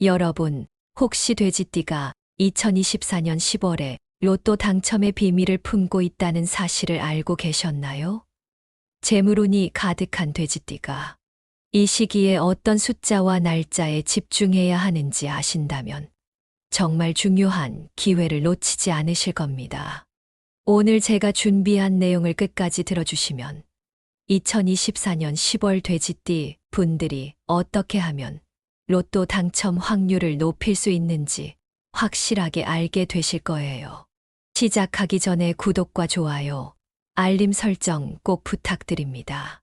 여러분, 혹시 돼지띠가 2024년 10월에 로또 당첨의 비밀을 품고 있다는 사실을 알고 계셨나요? 재물운이 가득한 돼지띠가 이 시기에 어떤 숫자와 날짜에 집중해야 하는지 아신다면 정말 중요한 기회를 놓치지 않으실 겁니다. 오늘 제가 준비한 내용을 끝까지 들어주시면 2024년 10월 돼지띠 분들이 어떻게 하면 로또 당첨 확률을 높일 수 있는지 확실하게 알게 되실 거예요. 시작하기 전에 구독과 좋아요, 알림 설정 꼭 부탁드립니다.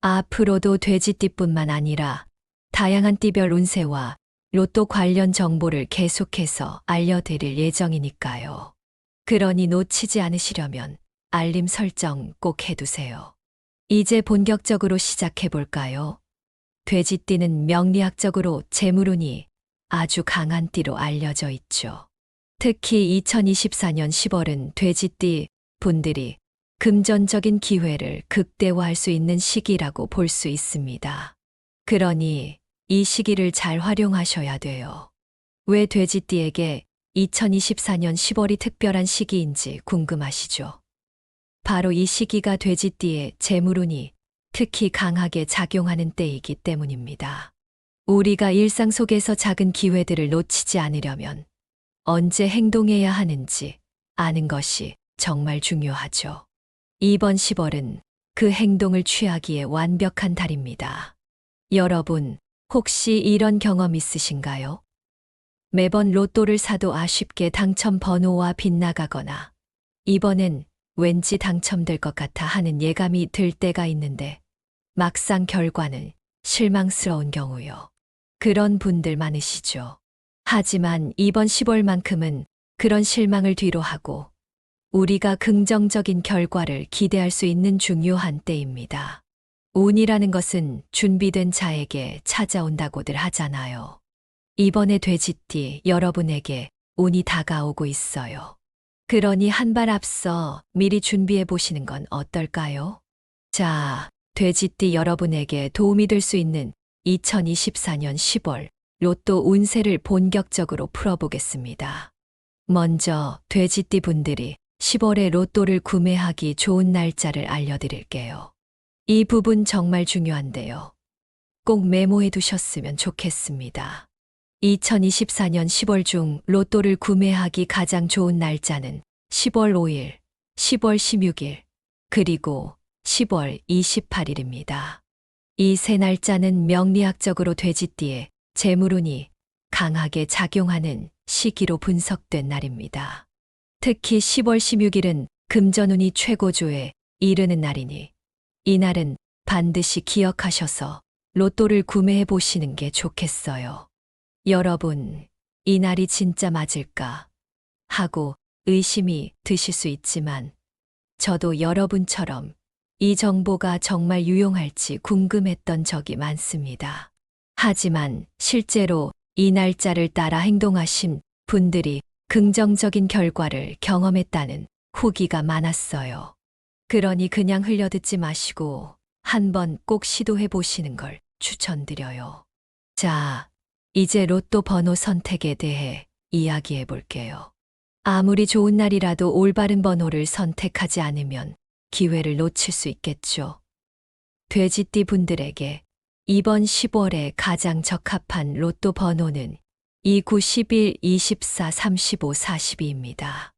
앞으로도 돼지띠뿐만 아니라 다양한 띠별 운세와 로또 관련 정보를 계속해서 알려드릴 예정이니까요. 그러니 놓치지 않으시려면 알림 설정 꼭 해두세요. 이제 본격적으로 시작해 볼까요? 돼지띠는 명리학적으로 재물운이 아주 강한 띠로 알려져 있죠. 특히 2024년 10월은 돼지띠 분들이 금전적인 기회를 극대화할 수 있는 시기라고 볼 수 있습니다. 그러니 이 시기를 잘 활용하셔야 돼요. 왜 돼지띠에게 2024년 10월이 특별한 시기인지 궁금하시죠? 바로 이 시기가 돼지띠의 재물운이 특히 강하게 작용하는 때이기 때문입니다. 우리가 일상 속에서 작은 기회들을 놓치지 않으려면 언제 행동해야 하는지 아는 것이 정말 중요하죠. 이번 10월은 그 행동을 취하기에 완벽한 달입니다. 여러분, 혹시 이런 경험 있으신가요? 매번 로또를 사도 아쉽게 당첨 번호와 빗나가거나 이번엔 왠지 당첨될 것 같아 하는 예감이 들 때가 있는데 막상 결과는 실망스러운 경우요. 그런 분들 많으시죠. 하지만 이번 10월만큼은 그런 실망을 뒤로하고 우리가 긍정적인 결과를 기대할 수 있는 중요한 때입니다. 운이라는 것은 준비된 자에게 찾아온다고들 하잖아요. 이번에 돼지띠 여러분에게 운이 다가오고 있어요. 그러니 한 발 앞서 미리 준비해 보시는 건 어떨까요? 자, 돼지띠 여러분에게 도움이 될 수 있는 2024년 10월 로또 운세를 본격적으로 풀어보겠습니다. 먼저 돼지띠 분들이 10월에 로또를 구매하기 좋은 날짜를 알려드릴게요. 이 부분 정말 중요한데요. 꼭 메모해 두셨으면 좋겠습니다. 2024년 10월 중 로또를 구매하기 가장 좋은 날짜는 10월 5일, 10월 16일, 그리고 10월 28일입니다. 이 세 날짜는 명리학적으로 돼지띠에 재물운이 강하게 작용하는 시기로 분석된 날입니다. 특히 10월 16일은 금전운이 최고조에 이르는 날이니 이날은 반드시 기억하셔서 로또를 구매해 보시는 게 좋겠어요. 여러분, 이 날이 진짜 맞을까 하고 의심이 드실 수 있지만 저도 여러분처럼 이 정보가 정말 유용할지 궁금했던 적이 많습니다. 하지만 실제로 이 날짜를 따라 행동하신 분들이 긍정적인 결과를 경험했다는 후기가 많았어요. 그러니 그냥 흘려듣지 마시고 한번 꼭 시도해 보시는 걸 추천드려요. 자, 이제 로또 번호 선택에 대해 이야기해 볼게요. 아무리 좋은 날이라도 올바른 번호를 선택하지 않으면 기회를 놓칠 수 있겠죠. 돼지띠 분들에게 이번 10월에 가장 적합한 로또 번호는 29, 11, 24, 35, 42입니다.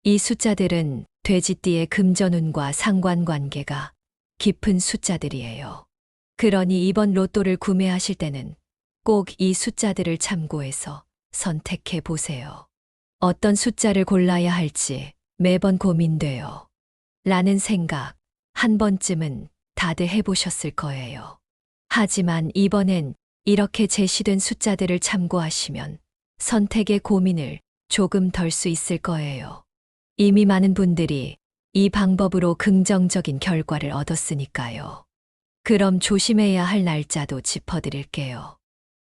이 숫자들은 돼지띠의 금전운과 상관관계가 깊은 숫자들이에요. 그러니 이번 로또를 구매하실 때는 꼭 이 숫자들을 참고해서 선택해 보세요. 어떤 숫자를 골라야 할지 매번 고민돼요. 라는 생각 한 번쯤은 다들 해보셨을 거예요. 하지만 이번엔 이렇게 제시된 숫자들을 참고하시면 선택의 고민을 조금 덜 수 있을 거예요. 이미 많은 분들이 이 방법으로 긍정적인 결과를 얻었으니까요. 그럼 조심해야 할 날짜도 짚어드릴게요.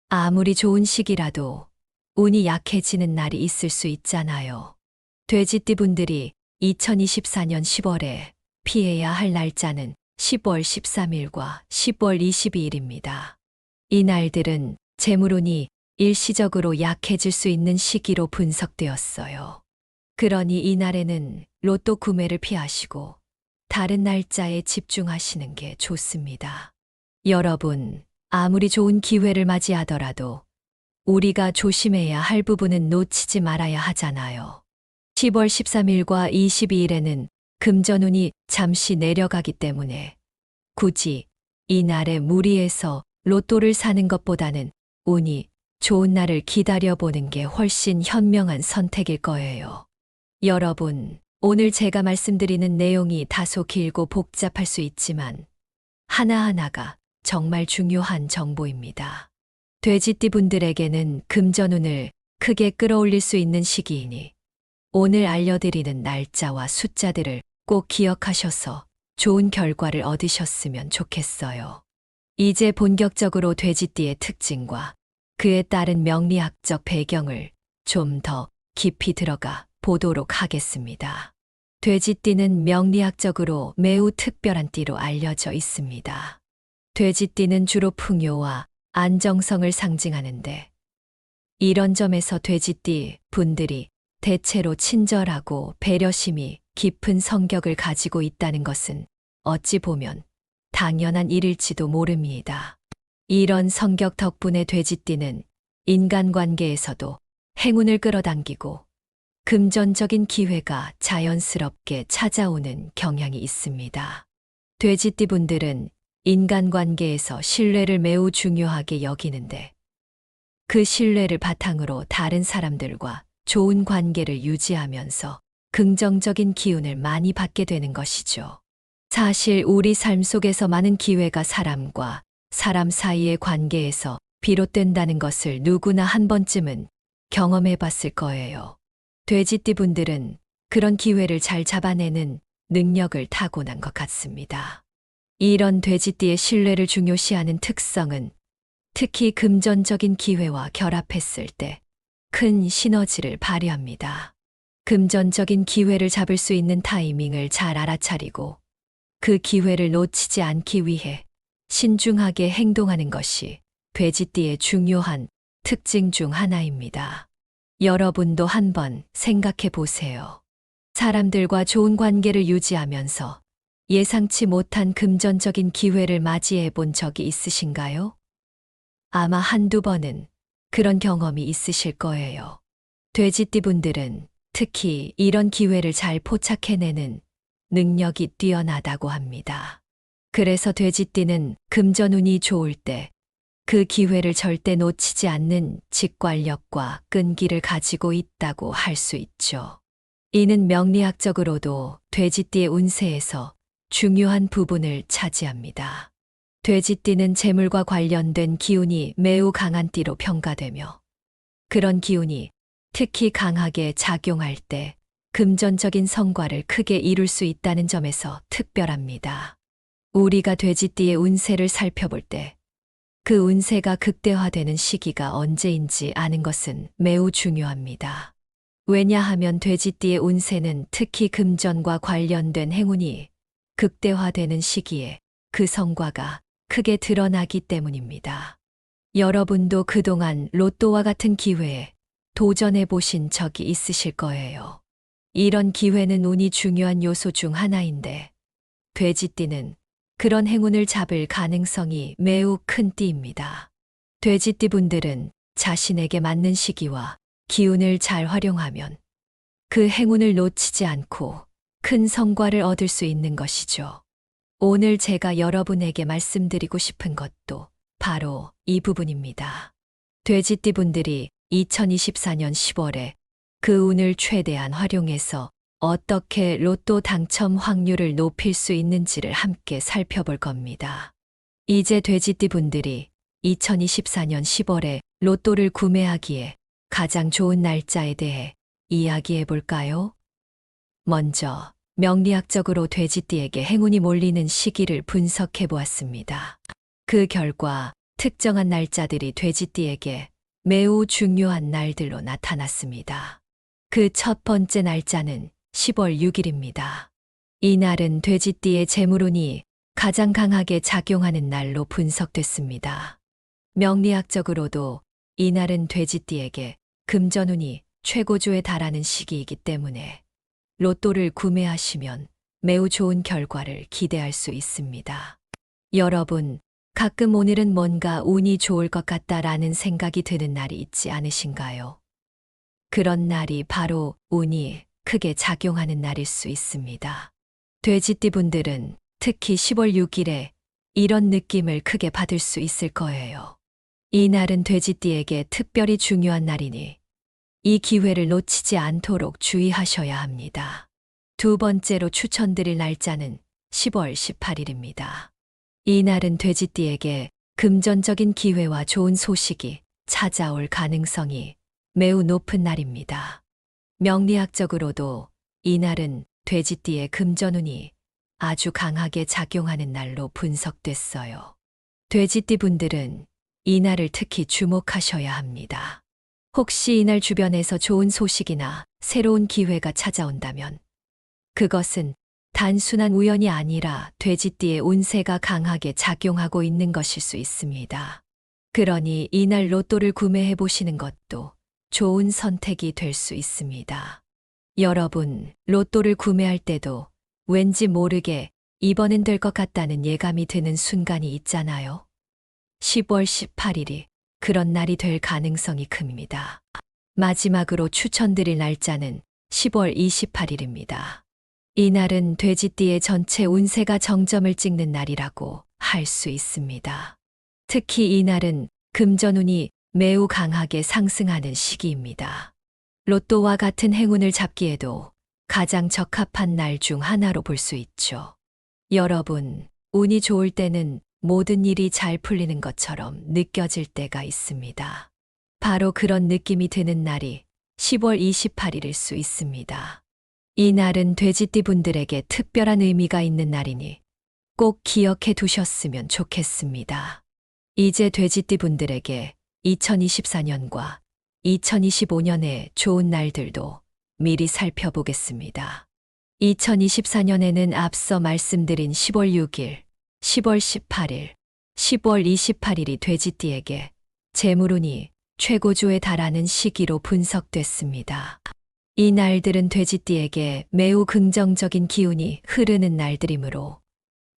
아무리 좋은 시기라도 운이 약해지는 날이 있을 수 있잖아요. 돼지띠 분들이 2024년 10월에 피해야 할 날짜는 10월 13일과 10월 22일입니다. 이 날들은 재물운이 일시적으로 약해질 수 있는 시기로 분석되었어요. 그러니 이날에는 로또 구매를 피하시고 다른 날짜에 집중하시는 게 좋습니다. 여러분, 아무리 좋은 기회를 맞이하더라도 우리가 조심해야 할 부분은 놓치지 말아야 하잖아요. 10월 13일과 22일에는 금전운이 잠시 내려가기 때문에 굳이 이날에 무리해서 로또를 사는 것보다는 운이 좋은 날을 기다려보는 게 훨씬 현명한 선택일 거예요. 여러분, 오늘 제가 말씀드리는 내용이 다소 길고 복잡할 수 있지만 하나하나가 정말 중요한 정보입니다. 돼지띠 분들에게는 금전운을 크게 끌어올릴 수 있는 시기이니 오늘 알려드리는 날짜와 숫자들을 꼭 기억하셔서 좋은 결과를 얻으셨으면 좋겠어요. 이제 본격적으로 돼지띠의 특징과 그에 따른 명리학적 배경을 좀 더 깊이 들어가 보도록 하겠습니다. 돼지띠는 명리학적으로 매우 특별한 띠로 알려져 있습니다. 돼지띠는 주로 풍요와 안정성을 상징하는데 이런 점에서 돼지띠 분들이 대체로 친절하고 배려심이 깊은 성격을 가지고 있다는 것은 어찌 보면 당연한 일일지도 모릅니다. 이런 성격 덕분에 돼지띠는 인간관계에서도 행운을 끌어당기고 금전적인 기회가 자연스럽게 찾아오는 경향이 있습니다. 돼지띠 분들은 인간관계에서 신뢰를 매우 중요하게 여기는데 그 신뢰를 바탕으로 다른 사람들과 좋은 관계를 유지하면서 긍정적인 기운을 많이 받게 되는 것이죠. 사실 우리 삶 속에서 많은 기회가 사람과 사람 사이의 관계에서 비롯된다는 것을 누구나 한 번쯤은 경험해 봤을 거예요. 돼지띠 분들은 그런 기회를 잘 잡아내는 능력을 타고난 것 같습니다. 이런 돼지띠의 신뢰를 중요시하는 특성은 특히 금전적인 기회와 결합했을 때 큰 시너지를 발휘합니다. 금전적인 기회를 잡을 수 있는 타이밍을 잘 알아차리고 그 기회를 놓치지 않기 위해 신중하게 행동하는 것이 돼지띠의 중요한 특징 중 하나입니다. 여러분도 한번 생각해 보세요. 사람들과 좋은 관계를 유지하면서 예상치 못한 금전적인 기회를 맞이해 본 적이 있으신가요? 아마 한두 번은 그런 경험이 있으실 거예요. 돼지띠 분들은 특히 이런 기회를 잘 포착해내는 능력이 뛰어나다고 합니다. 그래서 돼지띠는 금전운이 좋을 때 그 기회를 절대 놓치지 않는 직관력과 끈기를 가지고 있다고 할 수 있죠. 이는 명리학적으로도 돼지띠의 운세에서 중요한 부분을 차지합니다. 돼지띠는 재물과 관련된 기운이 매우 강한 띠로 평가되며 그런 기운이 특히 강하게 작용할 때 금전적인 성과를 크게 이룰 수 있다는 점에서 특별합니다. 우리가 돼지띠의 운세를 살펴볼 때 그 운세가 극대화되는 시기가 언제인지 아는 것은 매우 중요합니다. 왜냐하면 돼지띠의 운세는 특히 금전과 관련된 행운이 극대화되는 시기에 그 성과가 크게 드러나기 때문입니다. 여러분도 그동안 로또와 같은 기회에 도전해 보신 적이 있으실 거예요. 이런 기회는 운이 중요한 요소 중 하나인데 돼지띠는 그런 행운을 잡을 가능성이 매우 큰 띠입니다. 돼지띠 분들은 자신에게 맞는 시기와 기운을 잘 활용하면 그 행운을 놓치지 않고 큰 성과를 얻을 수 있는 것이죠. 오늘 제가 여러분에게 말씀드리고 싶은 것도 바로 이 부분입니다. 돼지띠 분들이 2024년 10월에 그 운을 최대한 활용해서 어떻게 로또 당첨 확률을 높일 수 있는지를 함께 살펴볼 겁니다. 이제 돼지띠 분들이 2024년 10월에 로또를 구매하기에 가장 좋은 날짜에 대해 이야기해 볼까요? 먼저 명리학적으로 돼지띠에게 행운이 몰리는 시기를 분석해 보았습니다. 그 결과 특정한 날짜들이 돼지띠에게 매우 중요한 날들로 나타났습니다. 그 첫 번째 날짜는 10월 6일입니다. 이 날은 돼지띠의 재물운이 가장 강하게 작용하는 날로 분석됐습니다. 명리학적으로도 이날은 돼지띠에게 금전운이 최고조에 달하는 시기이기 때문에 로또를 구매하시면 매우 좋은 결과를 기대할 수 있습니다. 여러분, 가끔 오늘은 뭔가 운이 좋을 것 같다라는 생각이 드는 날이 있지 않으신가요? 그런 날이 바로 운이 크게 작용하는 날일 수 있습니다. 돼지띠 분들은 특히 10월 6일에 이런 느낌을 크게 받을 수 있을 거예요. 이 날은 돼지띠에게 특별히 중요한 날이니 이 기회를 놓치지 않도록 주의하셔야 합니다. 두 번째로 추천드릴 날짜는 10월 18일입니다. 이 날은 돼지띠에게 금전적인 기회와 좋은 소식이 찾아올 가능성이 매우 높은 날입니다. 명리학적으로도 이 날은 돼지띠의 금전운이 아주 강하게 작용하는 날로 분석됐어요. 돼지띠 분들은 이 날을 특히 주목하셔야 합니다. 혹시 이날 주변에서 좋은 소식이나 새로운 기회가 찾아온다면 그것은 단순한 우연이 아니라 돼지띠의 운세가 강하게 작용하고 있는 것일 수 있습니다. 그러니 이날 로또를 구매해 보시는 것도 좋은 선택이 될 수 있습니다. 여러분, 로또를 구매할 때도 왠지 모르게 이번엔 될 것 같다는 예감이 드는 순간이 있잖아요. 10월 18일이 그런 날이 될 가능성이 큽니다. 마지막으로 추천드릴 날짜는 10월 28일입니다. 이 날은 돼지띠의 전체 운세가 정점을 찍는 날이라고 할 수 있습니다. 특히 이 날은 금전운이 매우 강하게 상승하는 시기입니다. 로또와 같은 행운을 잡기에도 가장 적합한 날 중 하나로 볼 수 있죠. 여러분, 운이 좋을 때는 모든 일이 잘 풀리는 것처럼 느껴질 때가 있습니다. 바로 그런 느낌이 드는 날이 10월 28일일 수 있습니다. 이 날은 돼지띠 분들에게 특별한 의미가 있는 날이니 꼭 기억해 두셨으면 좋겠습니다. 이제 돼지띠 분들에게 2024년과 2025년의 좋은 날들도 미리 살펴보겠습니다. 2024년에는 앞서 말씀드린 10월 6일, 10월 18일, 10월 28일이 돼지띠에게 재물운이 최고조에 달하는 시기로 분석됐습니다. 이 날들은 돼지띠에게 매우 긍정적인 기운이 흐르는 날들이므로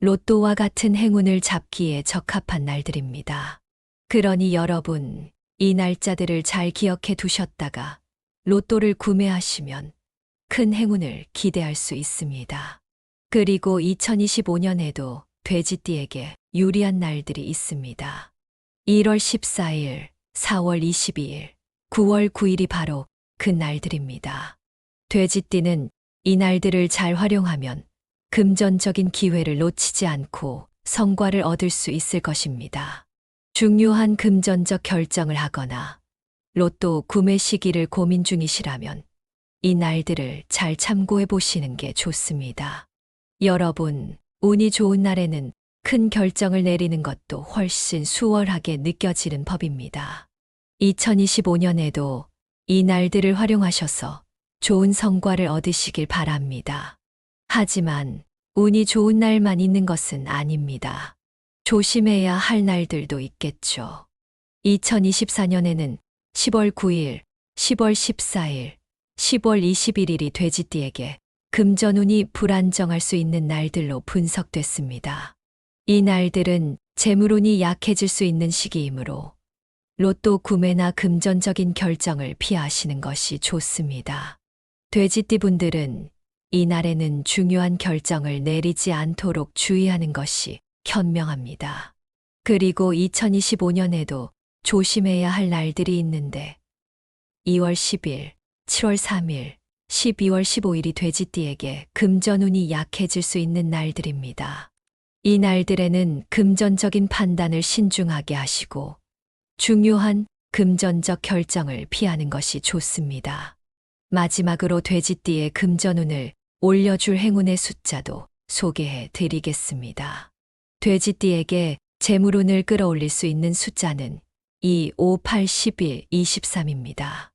로또와 같은 행운을 잡기에 적합한 날들입니다. 그러니 여러분, 이 날짜들을 잘 기억해 두셨다가 로또를 구매하시면 큰 행운을 기대할 수 있습니다. 그리고 2025년에도 돼지띠에게 유리한 날들이 있습니다. 1월 14일, 4월 22일, 9월 9일이 바로 그 날들입니다. 돼지띠는 이 날들을 잘 활용하면 금전적인 기회를 놓치지 않고 성과를 얻을 수 있을 것입니다. 중요한 금전적 결정을 하거나 로또 구매 시기를 고민 중이시라면 이 날들을 잘 참고해 보시는 게 좋습니다. 여러분, 운이 좋은 날에는 큰 결정을 내리는 것도 훨씬 수월하게 느껴지는 법입니다. 2025년에도 이 날들을 활용하셔서 좋은 성과를 얻으시길 바랍니다. 하지만 운이 좋은 날만 있는 것은 아닙니다. 조심해야 할 날들도 있겠죠. 2024년에는 10월 9일, 10월 14일, 10월 21일이 돼지띠에게 금전운이 불안정할 수 있는 날들로 분석됐습니다. 이 날들은 재물운이 약해질 수 있는 시기이므로 로또 구매나 금전적인 결정을 피하시는 것이 좋습니다. 돼지띠 분들은 이 날에는 중요한 결정을 내리지 않도록 주의하는 것이 현명합니다. 그리고 2025년에도 조심해야 할 날들이 있는데 2월 10일, 7월 3일, 12월 15일이 돼지띠에게 금전운이 약해질 수 있는 날들입니다. 이 날들에는 금전적인 판단을 신중하게 하시고 중요한 금전적 결정을 피하는 것이 좋습니다. 마지막으로 돼지띠의 금전운을 올려줄 행운의 숫자도 소개해 드리겠습니다. 돼지띠에게 재물운을 끌어올릴 수 있는 숫자는 2, 5, 8, 11, 23입니다.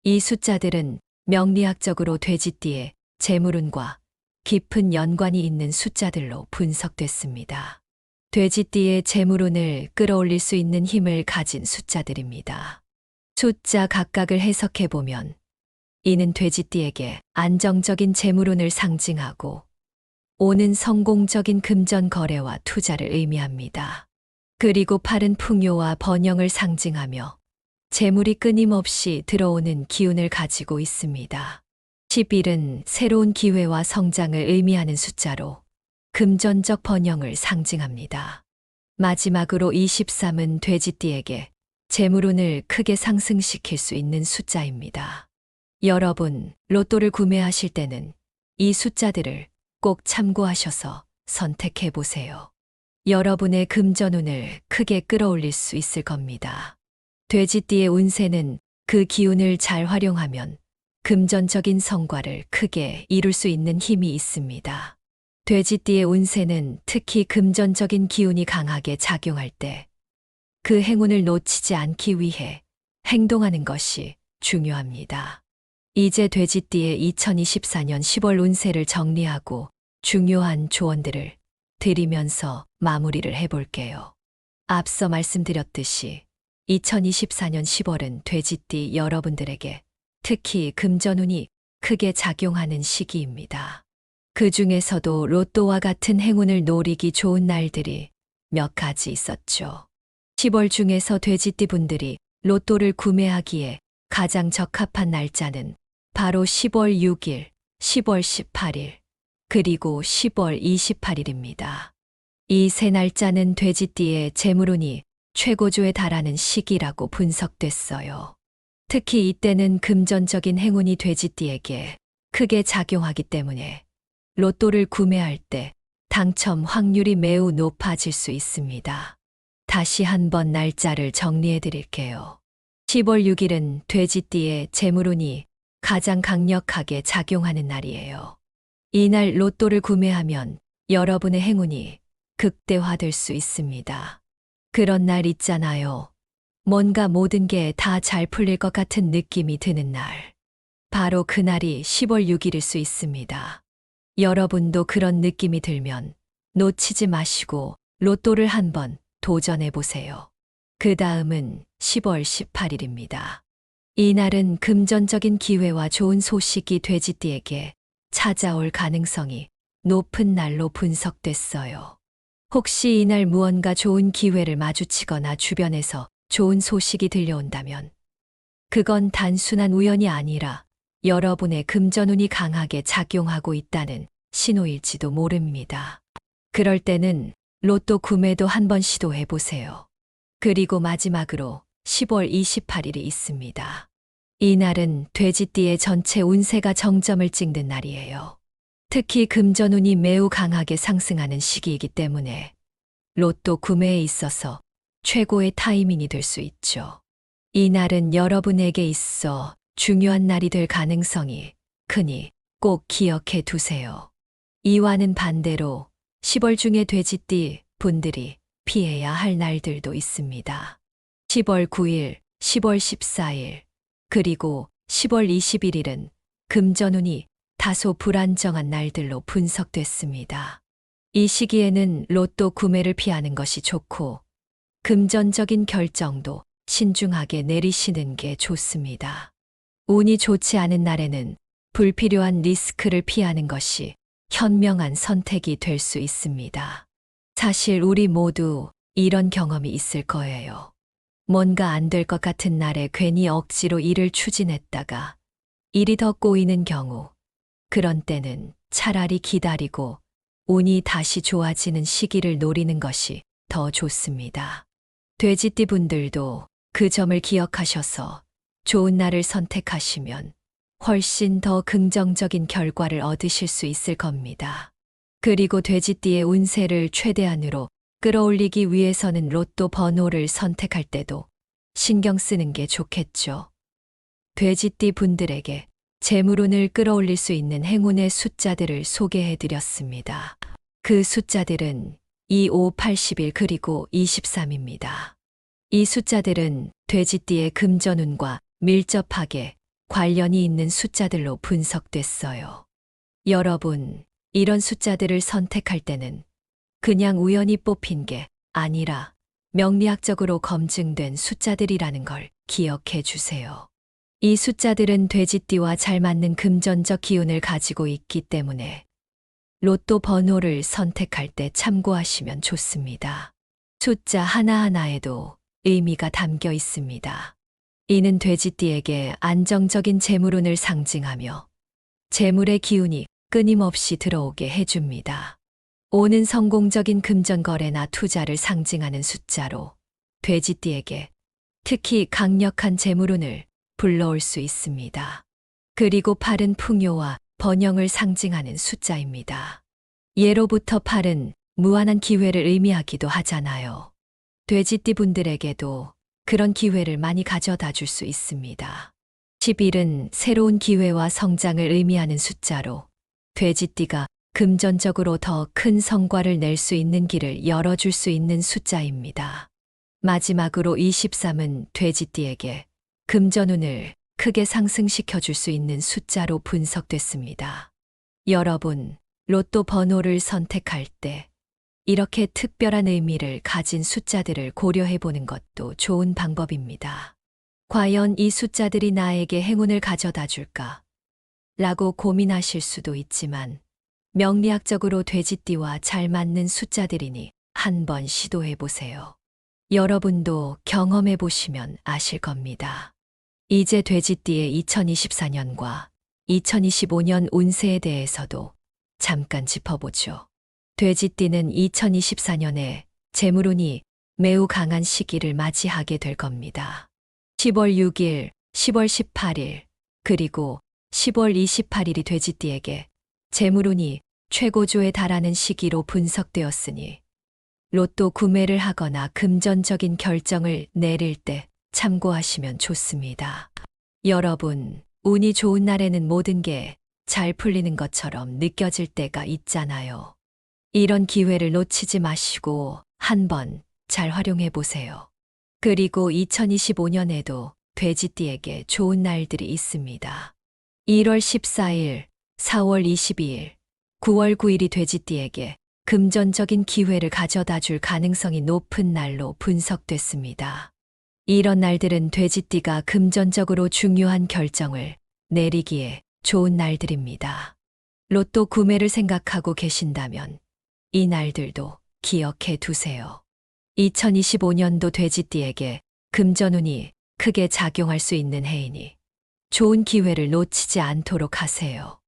이 숫자들은 명리학적으로 돼지띠의 재물운과 깊은 연관이 있는 숫자들로 분석됐습니다. 돼지띠의 재물운을 끌어올릴 수 있는 힘을 가진 숫자들입니다. 숫자 각각을 해석해 보면 이는 돼지띠에게 안정적인 재물운을 상징하고 5는 성공적인 금전 거래와 투자를 의미합니다. 그리고 8은 풍요와 번영을 상징하며 재물이 끊임없이 들어오는 기운을 가지고 있습니다. 11은 새로운 기회와 성장을 의미하는 숫자로 금전적 번영을 상징합니다. 마지막으로 23은 돼지띠에게 재물운을 크게 상승시킬 수 있는 숫자입니다. 여러분, 로또를 구매하실 때는 이 숫자들을 꼭 참고하셔서 선택해 보세요. 여러분의 금전운을 크게 끌어올릴 수 있을 겁니다. 돼지띠의 운세는 그 기운을 잘 활용하면 금전적인 성과를 크게 이룰 수 있는 힘이 있습니다. 돼지띠의 운세는 특히 금전적인 기운이 강하게 작용할 때 그 행운을 놓치지 않기 위해 행동하는 것이 중요합니다. 이제 돼지띠의 2024년 10월 운세를 정리하고 중요한 조언들을 드리면서 마무리를 해볼게요. 앞서 말씀드렸듯이 2024년 10월은 돼지띠 여러분들에게 특히 금전운이 크게 작용하는 시기입니다. 그 중에서도 로또와 같은 행운을 노리기 좋은 날들이 몇 가지 있었죠. 10월 중에서 돼지띠 분들이 로또를 구매하기에 가장 적합한 날짜는 바로 10월 6일, 10월 18일, 그리고 10월 28일입니다. 이 세 날짜는 돼지띠의 재물운이 최고조에 달하는 시기라고 분석됐어요. 특히 이때는 금전적인 행운이 돼지띠에게 크게 작용하기 때문에 로또를 구매할 때 당첨 확률이 매우 높아질 수 있습니다. 다시 한번 날짜를 정리해 드릴게요. 10월 6일은 돼지띠의 재물운이 가장 강력하게 작용하는 날이에요. 이날 로또를 구매하면 여러분의 행운이 극대화될 수 있습니다. 그런 날 있잖아요. 뭔가 모든 게 다 잘 풀릴 것 같은 느낌이 드는 날. 바로 그날이 10월 6일일 수 있습니다. 여러분도 그런 느낌이 들면 놓치지 마시고 로또를 한번 도전해 보세요. 그 다음은 10월 18일입니다. 이날은 금전적인 기회와 좋은 소식이 돼지띠에게 찾아올 가능성이 높은 날로 분석됐어요. 혹시 이날 무언가 좋은 기회를 마주치거나 주변에서 좋은 소식이 들려온다면 그건 단순한 우연이 아니라 여러분의 금전운이 강하게 작용하고 있다는 신호일지도 모릅니다. 그럴 때는 로또 구매도 한번 시도해 보세요. 그리고 마지막으로 10월 28일이 있습니다. 이날은 돼지띠의 전체 운세가 정점을 찍는 날이에요. 특히 금전운이 매우 강하게 상승하는 시기이기 때문에 로또 구매에 있어서 최고의 타이밍이 될 수 있죠. 이 날은 여러분에게 있어 중요한 날이 될 가능성이 크니 꼭 기억해 두세요. 이와는 반대로 10월 중에 돼지띠 분들이 피해야 할 날들도 있습니다. 10월 9일, 10월 14일, 그리고 10월 21일은 금전운이 다소 불안정한 날들로 분석됐습니다. 이 시기에는 로또 구매를 피하는 것이 좋고 금전적인 결정도 신중하게 내리시는 게 좋습니다. 운이 좋지 않은 날에는 불필요한 리스크를 피하는 것이 현명한 선택이 될 수 있습니다. 사실 우리 모두 이런 경험이 있을 거예요. 뭔가 안 될 것 같은 날에 괜히 억지로 일을 추진했다가 일이 더 꼬이는 경우, 그런 때는 차라리 기다리고 운이 다시 좋아지는 시기를 노리는 것이 더 좋습니다. 돼지띠 분들도 그 점을 기억하셔서 좋은 날을 선택하시면 훨씬 더 긍정적인 결과를 얻으실 수 있을 겁니다. 그리고 돼지띠의 운세를 최대한으로 끌어올리기 위해서는 로또 번호를 선택할 때도 신경 쓰는 게 좋겠죠. 돼지띠 분들에게 재물운을 끌어올릴 수 있는 행운의 숫자들을 소개해 드렸습니다. 그 숫자들은 25, 81 그리고 23입니다. 이 숫자들은 돼지띠의 금전운과 밀접하게 관련이 있는 숫자들로 분석됐어요. 여러분, 이런 숫자들을 선택할 때는 그냥 우연히 뽑힌 게 아니라 명리학적으로 검증된 숫자들이라는 걸 기억해 주세요. 이 숫자들은 돼지띠와 잘 맞는 금전적 기운을 가지고 있기 때문에 로또 번호를 선택할 때 참고하시면 좋습니다. 숫자 하나하나에도 의미가 담겨 있습니다. 이는 돼지띠에게 안정적인 재물운을 상징하며 재물의 기운이 끊임없이 들어오게 해줍니다. 오는 성공적인 금전 거래나 투자를 상징하는 숫자로 돼지띠에게 특히 강력한 재물운을 불러올 수 있습니다. 그리고 8은 풍요와 번영을 상징하는 숫자입니다. 예로부터 8은 무한한 기회를 의미하기도 하잖아요. 돼지띠 분들에게도 그런 기회를 많이 가져다 줄 수 있습니다. 11은 새로운 기회와 성장을 의미하는 숫자로 돼지띠가 금전적으로 더 큰 성과를 낼 수 있는 길을 열어줄 수 있는 숫자입니다. 마지막으로 23은 돼지띠에게 금전운을 크게 상승시켜 줄 수 있는 숫자로 분석됐습니다. 여러분, 로또 번호를 선택할 때 이렇게 특별한 의미를 가진 숫자들을 고려해 보는 것도 좋은 방법입니다. 과연 이 숫자들이 나에게 행운을 가져다 줄까? 라고 고민하실 수도 있지만 명리학적으로 돼지띠와 잘 맞는 숫자들이니 한번 시도해 보세요. 여러분도 경험해 보시면 아실 겁니다. 이제 돼지띠의 2024년과 2025년 운세에 대해서도 잠깐 짚어보죠. 돼지띠는 2024년에 재물운이 매우 강한 시기를 맞이하게 될 겁니다. 10월 6일, 10월 18일, 그리고 10월 28일이 돼지띠에게 재물운이 최고조에 달하는 시기로 분석되었으니 로또 구매를 하거나 금전적인 결정을 내릴 때 참고하시면 좋습니다. 여러분, 운이 좋은 날에는 모든 게 잘 풀리는 것처럼 느껴질 때가 있잖아요. 이런 기회를 놓치지 마시고 한번 잘 활용해 보세요. 그리고 2025년에도 돼지띠에게 좋은 날들이 있습니다. 1월 14일, 4월 22일, 9월 9일이 돼지띠에게 금전적인 기회를 가져다 줄 가능성이 높은 날로 분석됐습니다. 이런 날들은 돼지띠가 금전적으로 중요한 결정을 내리기에 좋은 날들입니다. 로또 구매를 생각하고 계신다면 이 날들도 기억해 두세요. 2025년도 돼지띠에게 금전운이 크게 작용할 수 있는 해이니 좋은 기회를 놓치지 않도록 하세요.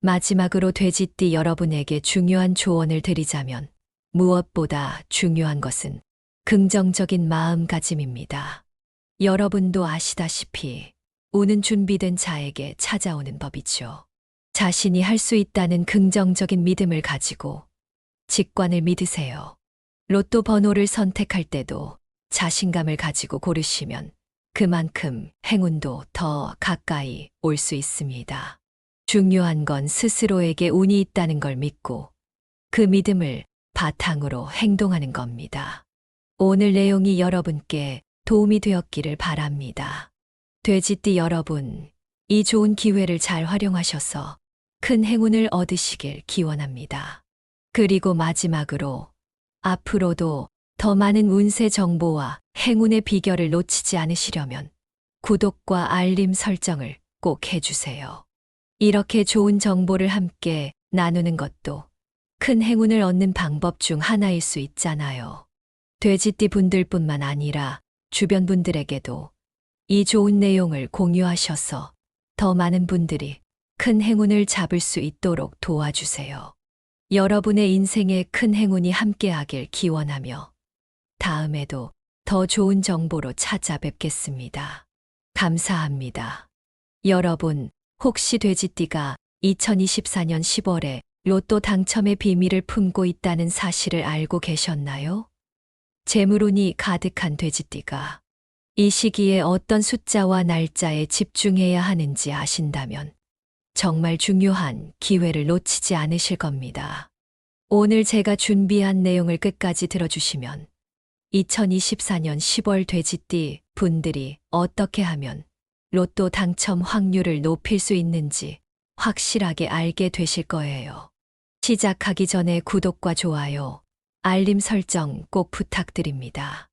마지막으로 돼지띠 여러분에게 중요한 조언을 드리자면 무엇보다 중요한 것은 긍정적인 마음가짐입니다. 여러분도 아시다시피 운은 준비된 자에게 찾아오는 법이죠. 자신이 할 수 있다는 긍정적인 믿음을 가지고 직관을 믿으세요. 로또 번호를 선택할 때도 자신감을 가지고 고르시면 그만큼 행운도 더 가까이 올 수 있습니다. 중요한 건 스스로에게 운이 있다는 걸 믿고 그 믿음을 바탕으로 행동하는 겁니다. 오늘 내용이 여러분께 도움이 되었기를 바랍니다. 돼지띠 여러분, 이 좋은 기회를 잘 활용하셔서 큰 행운을 얻으시길 기원합니다. 그리고 마지막으로 앞으로도 더 많은 운세 정보와 행운의 비결을 놓치지 않으시려면 구독과 알림 설정을 꼭 해주세요. 이렇게 좋은 정보를 함께 나누는 것도 큰 행운을 얻는 방법 중 하나일 수 있잖아요. 돼지띠 분들뿐만 아니라 주변 분들에게도 이 좋은 내용을 공유하셔서 더 많은 분들이 큰 행운을 잡을 수 있도록 도와주세요. 여러분의 인생에 큰 행운이 함께하길 기원하며 다음에도 더 좋은 정보로 찾아뵙겠습니다. 감사합니다. 여러분, 혹시 돼지띠가 2024년 10월에 로또 당첨의 비밀을 품고 있다는 사실을 알고 계셨나요? 재물운이 가득한 돼지띠가 이 시기에 어떤 숫자와 날짜에 집중해야 하는지 아신다면 정말 중요한 기회를 놓치지 않으실 겁니다. 오늘 제가 준비한 내용을 끝까지 들어주시면 2024년 10월 돼지띠 분들이 어떻게 하면 로또 당첨 확률을 높일 수 있는지 확실하게 알게 되실 거예요. 시작하기 전에 구독과 좋아요, 알림 설정 꼭 부탁드립니다.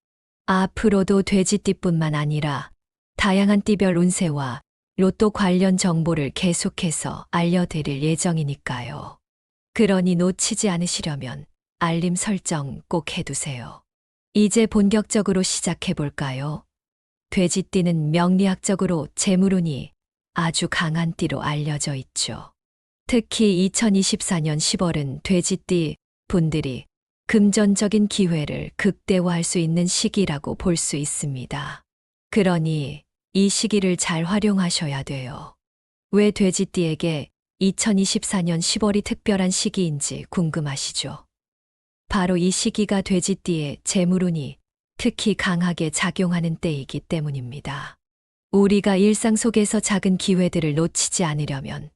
앞으로도 돼지띠뿐만 아니라 다양한 띠별 운세와 로또 관련 정보를 계속해서 알려드릴 예정이니까요. 그러니 놓치지 않으시려면 알림 설정 꼭 해두세요. 이제 본격적으로 시작해 볼까요? 돼지띠는 명리학적으로 재물운이 아주 강한 띠로 알려져 있죠. 특히 2024년 10월은 돼지띠 분들이 금전적인 기회를 극대화할 수 있는 시기라고 볼 수 있습니다. 그러니 이 시기를 잘 활용하셔야 돼요. 왜 돼지띠에게 2024년 10월이 특별한 시기인지 궁금하시죠? 바로 이 시기가 돼지띠의 재물운이 특히 강하게 작용하는 때이기 때문입니다. 우리가 일상 속에서 작은 기회들을 놓치지 않으려면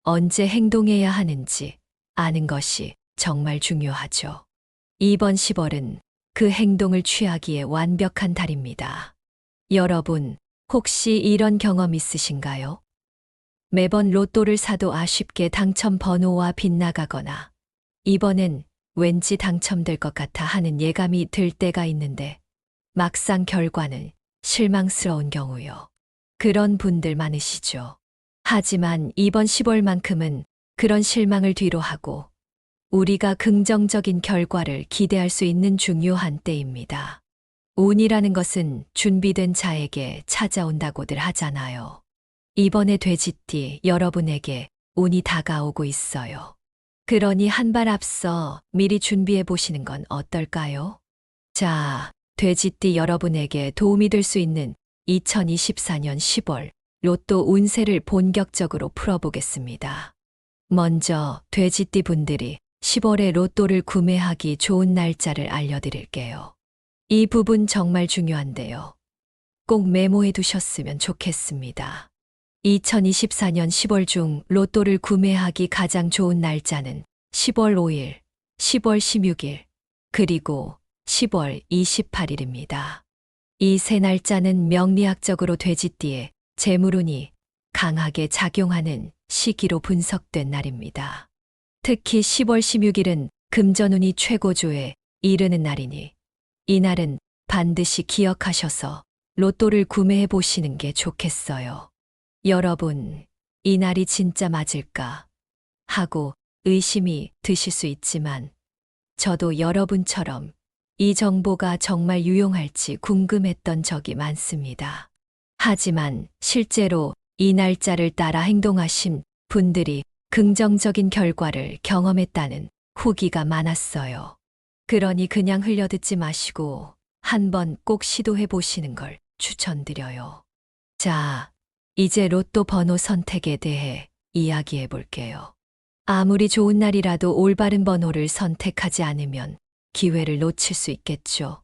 언제 행동해야 하는지 아는 것이 정말 중요하죠. 이번 10월은 그 행동을 취하기에 완벽한 달입니다. 여러분, 혹시 이런 경험 있으신가요? 매번 로또를 사도 아쉽게 당첨 번호와 빗나가거나 이번엔 왠지 당첨될 것 같아 하는 예감이 들 때가 있는데 막상 결과는 실망스러운 경우요. 그런 분들 많으시죠. 하지만 이번 10월만큼은 그런 실망을 뒤로 하고 우리가 긍정적인 결과를 기대할 수 있는 중요한 때입니다. 운이라는 것은 준비된 자에게 찾아온다고들 하잖아요. 이번에 돼지띠 여러분에게 운이 다가오고 있어요. 그러니 한 발 앞서 미리 준비해 보시는 건 어떨까요? 자, 돼지띠 여러분에게 도움이 될 수 있는 2024년 10월 로또 운세를 본격적으로 풀어보겠습니다. 먼저 돼지띠 분들이 10월에 로또를 구매하기 좋은 날짜를 알려드릴게요. 이 부분 정말 중요한데요. 꼭 메모해 두셨으면 좋겠습니다. 2024년 10월 중 로또를 구매하기 가장 좋은 날짜는 10월 5일, 10월 16일, 그리고 10월 28일입니다. 이 세 날짜는 명리학적으로 돼지띠에 재물운이 강하게 작용하는 시기로 분석된 날입니다. 특히 10월 16일은 금전운이 최고조에 이르는 날이니 이날은 반드시 기억하셔서 로또를 구매해 보시는 게 좋겠어요. 여러분, 이 날이 진짜 맞을까 하고 의심이 드실 수 있지만 저도 여러분처럼 이 정보가 정말 유용할지 궁금했던 적이 많습니다. 하지만 실제로 이 날짜를 따라 행동하신 분들이 긍정적인 결과를 경험했다는 후기가 많았어요. 그러니 그냥 흘려듣지 마시고 한번 꼭 시도해 보시는 걸 추천드려요. 자, 이제 로또 번호 선택에 대해 이야기해 볼게요. 아무리 좋은 날이라도 올바른 번호를 선택하지 않으면 기회를 놓칠 수 있겠죠.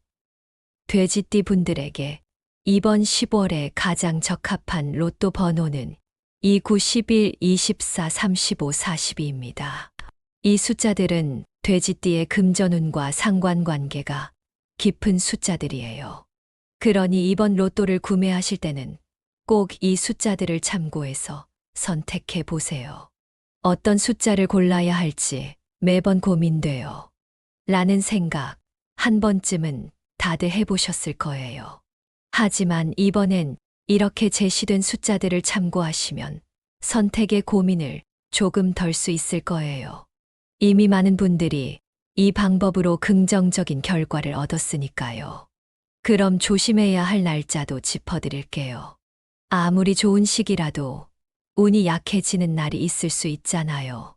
돼지띠 분들에게 이번 10월에 가장 적합한 로또 번호는 29, 11, 24, 35, 42입니다. 이 숫자들은 돼지띠의 금전운과 상관관계가 깊은 숫자들이에요. 그러니 이번 로또를 구매하실 때는 꼭 이 숫자들을 참고해서 선택해 보세요. 어떤 숫자를 골라야 할지 매번 고민돼요. 라는 생각 한 번쯤은 다들 해보셨을 거예요. 하지만 이번엔 이렇게 제시된 숫자들을 참고하시면 선택의 고민을 조금 덜 수 있을 거예요. 이미 많은 분들이 이 방법으로 긍정적인 결과를 얻었으니까요. 그럼 조심해야 할 날짜도 짚어드릴게요. 아무리 좋은 시기라도 운이 약해지는 날이 있을 수 있잖아요.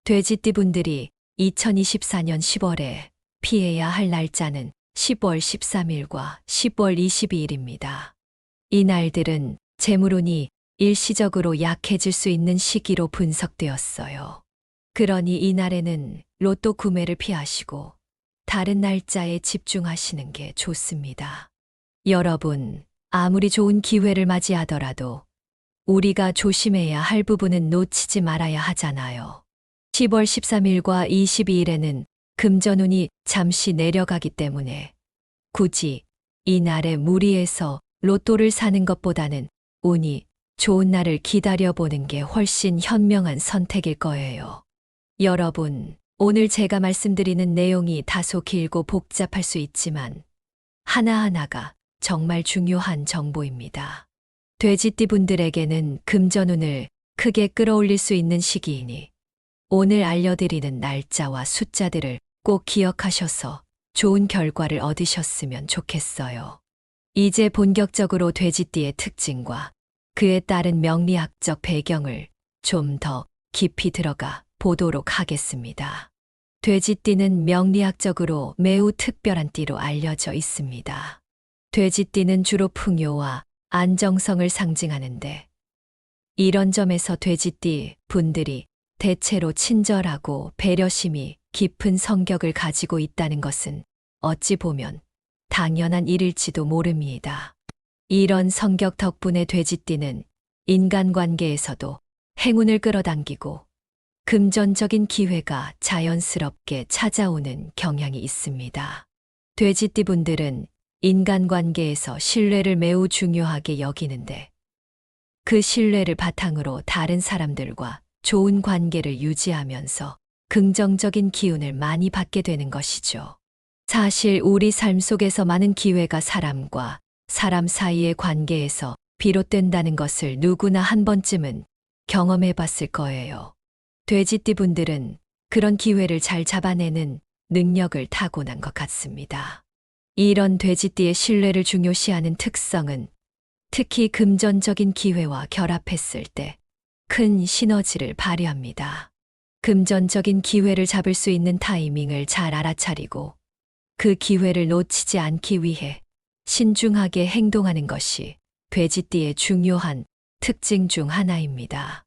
돼지띠 분들이 2024년 10월에 피해야 할 날짜는 10월 13일과 10월 22일입니다. 이 날들은 재물운이 일시적으로 약해질 수 있는 시기로 분석되었어요. 그러니 이 날에는 로또 구매를 피하시고 다른 날짜에 집중하시는 게 좋습니다. 여러분, 아무리 좋은 기회를 맞이하더라도 우리가 조심해야 할 부분은 놓치지 말아야 하잖아요. 10월 13일과 22일에는 금전운이 잠시 내려가기 때문에 굳이 이 날에 무리해서 로또를 사는 것보다는 운이 좋은 날을 기다려보는 게 훨씬 현명한 선택일 거예요. 여러분, 오늘 제가 말씀드리는 내용이 다소 길고 복잡할 수 있지만 하나하나가 정말 중요한 정보입니다. 돼지띠 분들에게는 금전운을 크게 끌어올릴 수 있는 시기이니 오늘 알려드리는 날짜와 숫자들을 꼭 기억하셔서 좋은 결과를 얻으셨으면 좋겠어요. 이제 본격적으로 돼지띠의 특징과 그에 따른 명리학적 배경을 좀 더 깊이 들어가 보도록 하겠습니다. 돼지띠는 명리학적으로 매우 특별한 띠로 알려져 있습니다. 돼지띠는 주로 풍요와 안정성을 상징하는데 이런 점에서 돼지띠 분들이 대체로 친절하고 배려심이 깊은 성격을 가지고 있다는 것은 어찌 보면 당연한 일일지도 모릅니다. 이런 성격 덕분에 돼지띠는 인간관계에서도 행운을 끌어당기고 금전적인 기회가 자연스럽게 찾아오는 경향이 있습니다. 돼지띠 분들은 인간관계에서 신뢰를 매우 중요하게 여기는데 그 신뢰를 바탕으로 다른 사람들과 좋은 관계를 유지하면서 긍정적인 기운을 많이 받게 되는 것이죠. 사실 우리 삶 속에서 많은 기회가 사람과 사람 사이의 관계에서 비롯된다는 것을 누구나 한 번쯤은 경험해 봤을 거예요. 돼지띠 분들은 그런 기회를 잘 잡아내는 능력을 타고난 것 같습니다. 이런 돼지띠의 신뢰를 중요시하는 특성은 특히 금전적인 기회와 결합했을 때 큰 시너지를 발휘합니다. 금전적인 기회를 잡을 수 있는 타이밍을 잘 알아차리고 그 기회를 놓치지 않기 위해 신중하게 행동하는 것이 돼지띠의 중요한 특징 중 하나입니다.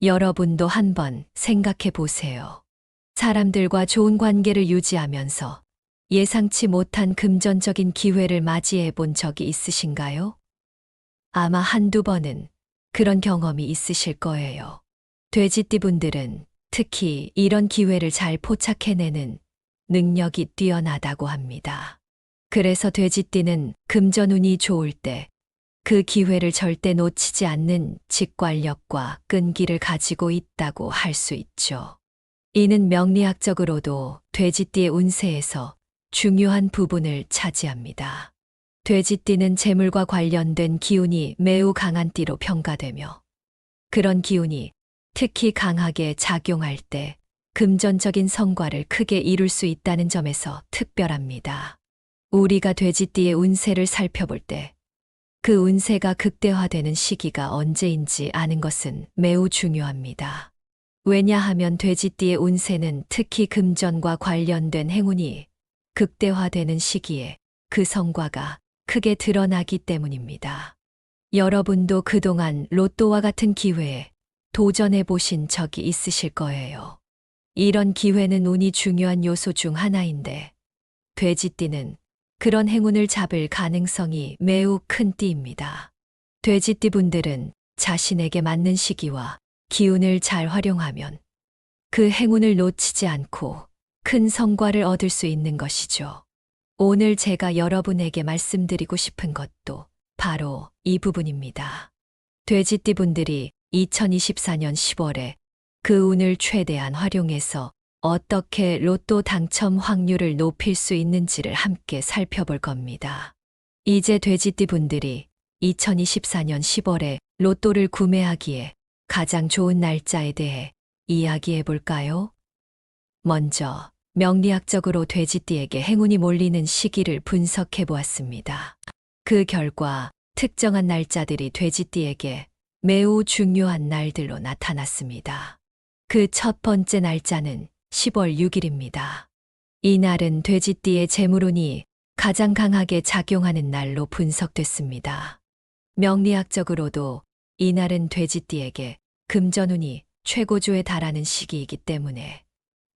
여러분도 한번 생각해 보세요. 사람들과 좋은 관계를 유지하면서 예상치 못한 금전적인 기회를 맞이해 본 적이 있으신가요? 아마 한두 번은 그런 경험이 있으실 거예요. 돼지띠 분들은 특히 이런 기회를 잘 포착해내는 능력이 뛰어나다고 합니다. 그래서 돼지띠는 금전운이 좋을 때 그 기회를 절대 놓치지 않는 직관력과 끈기를 가지고 있다고 할 수 있죠. 이는 명리학적으로도 돼지띠의 운세에서 중요한 부분을 차지합니다. 돼지띠는 재물과 관련된 기운이 매우 강한 띠로 평가되며 그런 기운이 특히 강하게 작용할 때 금전적인 성과를 크게 이룰 수 있다는 점에서 특별합니다. 우리가 돼지띠의 운세를 살펴볼 때 그 운세가 극대화되는 시기가 언제인지 아는 것은 매우 중요합니다. 왜냐하면 돼지띠의 운세는 특히 금전과 관련된 행운이 극대화되는 시기에 그 성과가 크게 드러나기 때문입니다. 여러분도 그동안 로또와 같은 기회에 도전해 보신 적이 있으실 거예요. 이런 기회는 운이 중요한 요소 중 하나인데 돼지띠는 그런 행운을 잡을 가능성이 매우 큰 띠입니다. 돼지띠 분들은 자신에게 맞는 시기와 기운을 잘 활용하면 그 행운을 놓치지 않고 큰 성과를 얻을 수 있는 것이죠. 오늘 제가 여러분에게 말씀드리고 싶은 것도 바로 이 부분입니다. 돼지띠 분들이 2024년 10월에 그 운을 최대한 활용해서 어떻게 로또 당첨 확률을 높일 수 있는지를 함께 살펴볼 겁니다. 이제 돼지띠 분들이 2024년 10월에 로또를 구매하기에 가장 좋은 날짜에 대해 이야기해 볼까요? 먼저 명리학적으로 돼지띠에게 행운이 몰리는 시기를 분석해 보았습니다. 그 결과 특정한 날짜들이 돼지띠에게 매우 중요한 날들로 나타났습니다. 그 첫 번째 날짜는 10월 6일입니다. 이 날은 돼지띠의 재물운이 가장 강하게 작용하는 날로 분석됐습니다. 명리학적으로도 이 날은 돼지띠에게 금전운이 최고조에 달하는 시기이기 때문에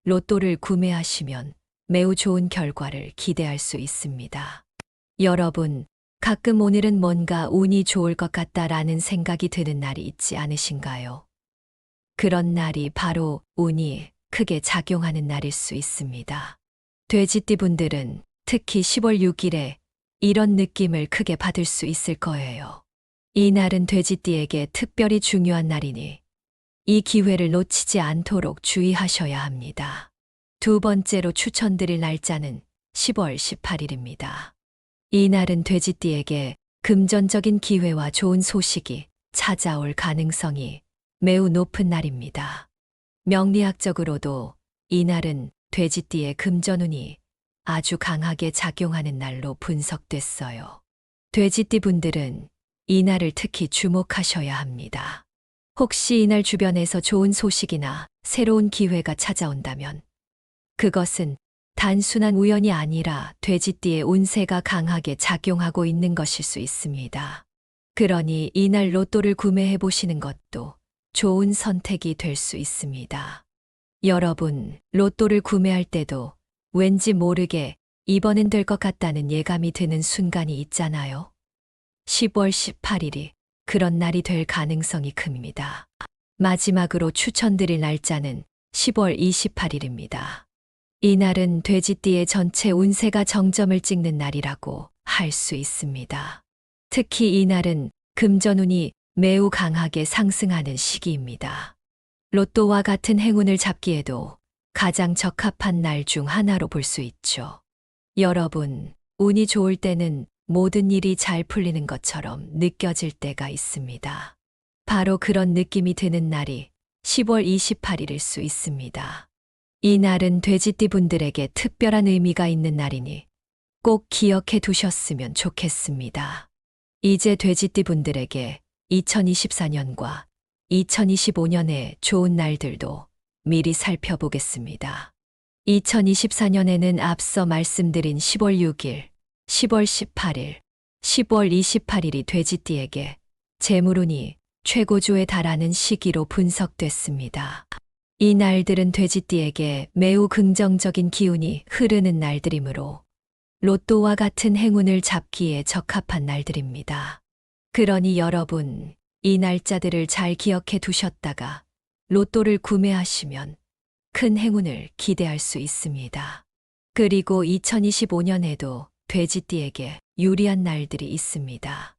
로또를 구매하시면 매우 좋은 결과를 기대할 수 있습니다. 여러분, 가끔 오늘은 뭔가 운이 좋을 것 같다라는 생각이 드는 날이 있지 않으신가요? 그런 날이 바로 운이 크게 작용하는 날일 수 있습니다. 돼지띠 분들은 특히 10월 6일에 이런 느낌을 크게 받을 수 있을 거예요. 이 날은 돼지띠에게 특별히 중요한 날이니 이 기회를 놓치지 않도록 주의하셔야 합니다. 두 번째로 추천드릴 날짜는 10월 18일입니다. 이 날은 돼지띠에게 금전적인 기회와 좋은 소식이 찾아올 가능성이 매우 높은 날입니다. 명리학적으로도 이날은 돼지띠의 금전운이 아주 강하게 작용하는 날로 분석됐어요. 돼지띠 분들은 이날을 특히 주목하셔야 합니다. 혹시 이날 주변에서 좋은 소식이나 새로운 기회가 찾아온다면 그것은 단순한 우연이 아니라 돼지띠의 운세가 강하게 작용하고 있는 것일 수 있습니다. 그러니 이날 로또를 구매해 보시는 것도 좋은 선택이 될 수 있습니다. 여러분, 로또를 구매할 때도 왠지 모르게 이번엔 될 것 같다는 예감이 드는 순간이 있잖아요. 10월 18일이 그런 날이 될 가능성이 큽니다. 마지막으로 추천드릴 날짜는 10월 28일입니다. 이날은 돼지띠의 전체 운세가 정점을 찍는 날이라고 할 수 있습니다. 특히 이날은 금전운이 매우 강하게 상승하는 시기입니다. 로또와 같은 행운을 잡기에도 가장 적합한 날 중 하나로 볼 수 있죠. 여러분, 운이 좋을 때는 모든 일이 잘 풀리는 것처럼 느껴질 때가 있습니다. 바로 그런 느낌이 드는 날이 10월 28일일 수 있습니다. 이 날은 돼지띠 분들에게 특별한 의미가 있는 날이니 꼭 기억해 두셨으면 좋겠습니다. 이제 돼지띠 분들에게 2024년과 2025년의 좋은 날들도 미리 살펴보겠습니다. 2024년에는 앞서 말씀드린 10월 6일, 10월 18일, 10월 28일이 돼지띠에게 재물운이 최고조에 달하는 시기로 분석됐습니다. 이 날들은 돼지띠에게 매우 긍정적인 기운이 흐르는 날들이므로 로또와 같은 행운을 잡기에 적합한 날들입니다. 그러니 여러분, 이 날짜들을 잘 기억해 두셨다가 로또를 구매하시면 큰 행운을 기대할 수 있습니다. 그리고 2025년에도 돼지띠에게 유리한 날들이 있습니다.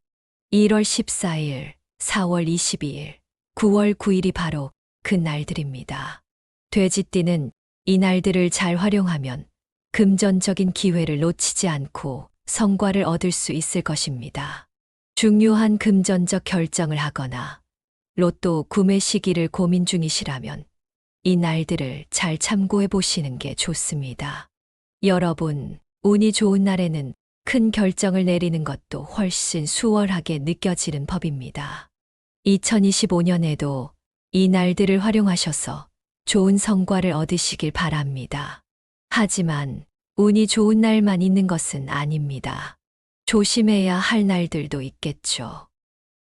1월 14일, 4월 22일, 9월 9일이 바로 그 날들입니다. 돼지띠는 이 날들을 잘 활용하면 금전적인 기회를 놓치지 않고 성과를 얻을 수 있을 것입니다. 중요한 금전적 결정을 하거나 로또 구매 시기를 고민 중이시라면 이 날들을 잘 참고해 보시는 게 좋습니다. 여러분, 운이 좋은 날에는 큰 결정을 내리는 것도 훨씬 수월하게 느껴지는 법입니다. 2025년에도 이 날들을 활용하셔서 좋은 성과를 얻으시길 바랍니다. 하지만 운이 좋은 날만 있는 것은 아닙니다. 조심해야 할 날들도 있겠죠.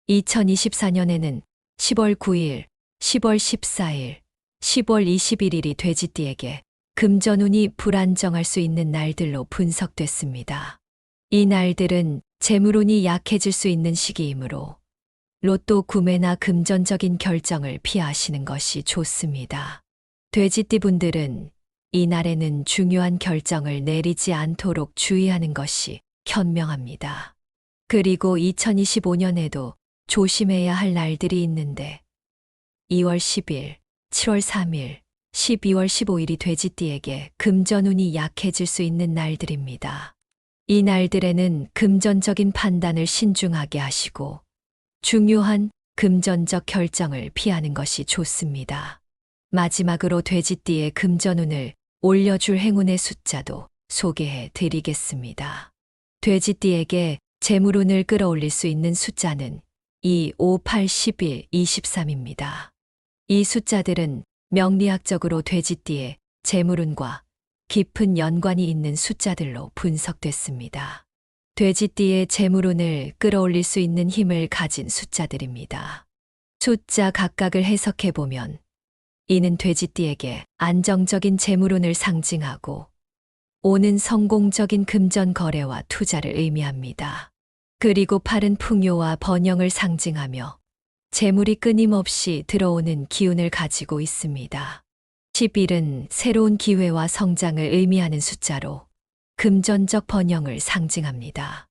2024년에는 10월 9일, 10월 14일, 10월 21일이 돼지띠에게 금전운이 불안정할 수 있는 날들로 분석됐습니다. 이 날들은 재물운이 약해질 수 있는 시기이므로 로또 구매나 금전적인 결정을 피하시는 것이 좋습니다. 돼지띠 분들은 이 날에는 중요한 결정을 내리지 않도록 주의하는 것이 현명합니다. 그리고 2025년에도 조심해야 할 날들이 있는데 2월 10일, 7월 3일, 12월 15일이 돼지띠에게 금전운이 약해질 수 있는 날들입니다. 이 날들에는 금전적인 판단을 신중하게 하시고 중요한 금전적 결정을 피하는 것이 좋습니다. 마지막으로 돼지띠의 금전운을 올려줄 행운의 숫자도 소개해 드리겠습니다. 돼지띠에게 재물운을 끌어올릴 수 있는 숫자는 2, 5, 8, 11, 23입니다. 이 숫자들은 명리학적으로 돼지띠의 재물운과 깊은 연관이 있는 숫자들로 분석됐습니다. 돼지띠의 재물운을 끌어올릴 수 있는 힘을 가진 숫자들입니다. 숫자 각각을 해석해보면 이는 돼지띠에게 안정적인 재물운을 상징하고 오는 성공적인 금전 거래와 투자를 의미합니다. 그리고 8은 풍요와 번영을 상징하며 재물이 끊임없이 들어오는 기운을 가지고 있습니다. 11은 새로운 기회와 성장을 의미하는 숫자로 금전적 번영을 상징합니다.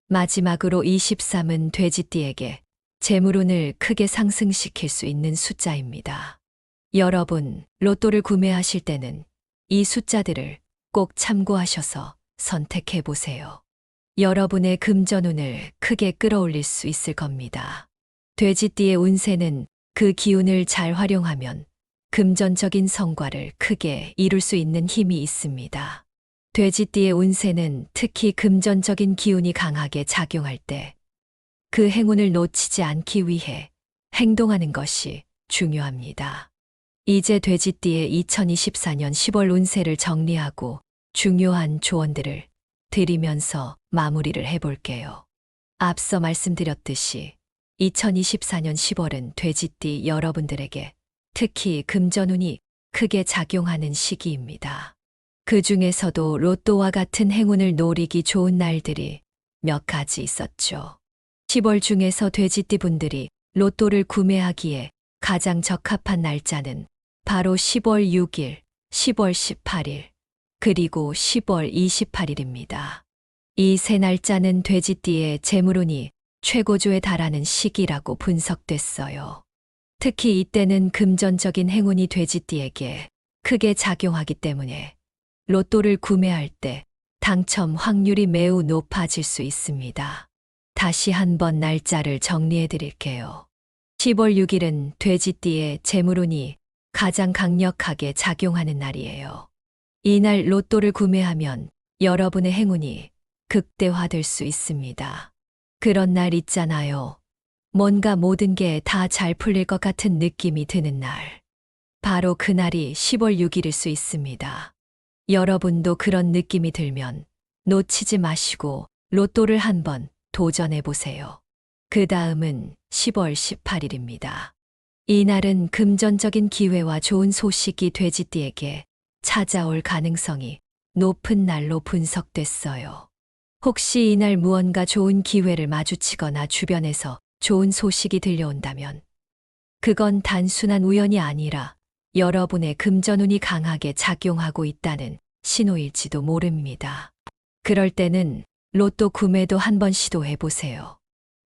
마지막으로 23은 돼지띠에게 재물운을 크게 상승시킬 수 있는 숫자입니다. 여러분, 로또를 구매하실 때는 이 숫자들을 꼭 참고하셔서 선택해 보세요. 여러분의 금전운을 크게 끌어올릴 수 있을 겁니다. 돼지띠의 운세는 그 기운을 잘 활용하면 금전적인 성과를 크게 이룰 수 있는 힘이 있습니다. 돼지띠의 운세는 특히 금전적인 기운이 강하게 작용할 때 그 행운을 놓치지 않기 위해 행동하는 것이 중요합니다. 이제 돼지띠의 2024년 10월 운세를 정리하고 중요한 조언들을 드리면서 마무리를 해볼게요. 앞서 말씀드렸듯이 2024년 10월은 돼지띠 여러분들에게 특히 금전운이 크게 작용하는 시기입니다. 그 중에서도 로또와 같은 행운을 노리기 좋은 날들이 몇 가지 있었죠. 10월 중에서 돼지띠 분들이 로또를 구매하기에 가장 적합한 날짜는 바로 10월 6일, 10월 18일, 그리고 10월 28일입니다. 이 세 날짜는 돼지띠의 재물운이 최고조에 달하는 시기라고 분석됐어요. 특히 이때는 금전적인 행운이 돼지띠에게 크게 작용하기 때문에 로또를 구매할 때 당첨 확률이 매우 높아질 수 있습니다. 다시 한번 날짜를 정리해 드릴게요. 10월 6일은 돼지띠의 재물운이 가장 강력하게 작용하는 날이에요. 이날 로또를 구매하면 여러분의 행운이 극대화될 수 있습니다. 그런 날 있잖아요. 뭔가 모든 게 다 잘 풀릴 것 같은 느낌이 드는 날. 바로 그날이 10월 6일일 수 있습니다. 여러분도 그런 느낌이 들면 놓치지 마시고 로또를 한번 도전해 보세요. 그 다음은 10월 18일입니다. 이날은 금전적인 기회와 좋은 소식이 돼지띠에게 찾아올 가능성이 높은 날로 분석됐어요. 혹시 이날 무언가 좋은 기회를 마주치거나 주변에서 좋은 소식이 들려온다면 그건 단순한 우연이 아니라 여러분의 금전운이 강하게 작용하고 있다는 신호일지도 모릅니다. 그럴 때는 로또 구매도 한번 시도해 보세요.